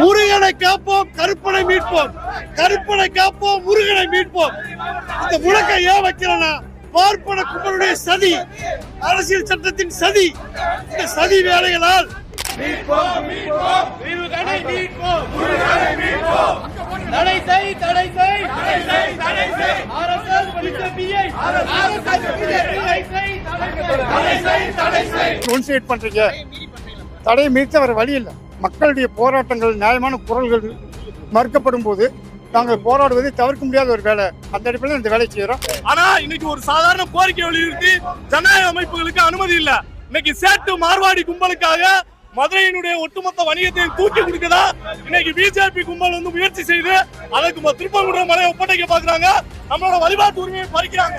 முருகனை காப்போம், கருப்பனை மீட்போம். கருப்பனை காப்போம், முருகனை மீட்போம். இந்த முழக்கம் ஏன் வைக்கிறேன்னா, பார்ப்பன கும்பலுடைய சதி, அரசியல் சட்டத்தின் சதி, இந்த சதி வேலைகளால் பண்றீங்க. தடையை மீட்க வர வழி இல்லை. மக்களுடைய போராட்டங்கள், நியாயமான குரல்கள் மறுக்கப்படும் போது நாங்கள் போராடுவதை தவிர்க்க முடியாத ஒரு வேலை. அந்த அடிப்படையில் இந்த வேலையை செய்யறோம். ஆனா இன்னைக்கு ஒரு சாதாரண கோரிக்கை வலியுறுத்தி ஜனநாயக அமைப்புகளுக்கு அனுமதி இல்ல. இன்னைக்கு சேட்டு மார்வாடி கும்பலுக்காக மதுரையினுடைய ஒட்டுமொத்த வணிகத்தையும் தூக்கி கொடுக்கதா இன்னைக்கு பிஜேபி கும்பல் முயற்சி செய்து அதற்கு திருப்பங்குன்ற மலையை ஒப்படைக்க பாக்குறாங்க. நம்மளோட வழிபாட்டு உரிமையை பறிக்கிறாங்க.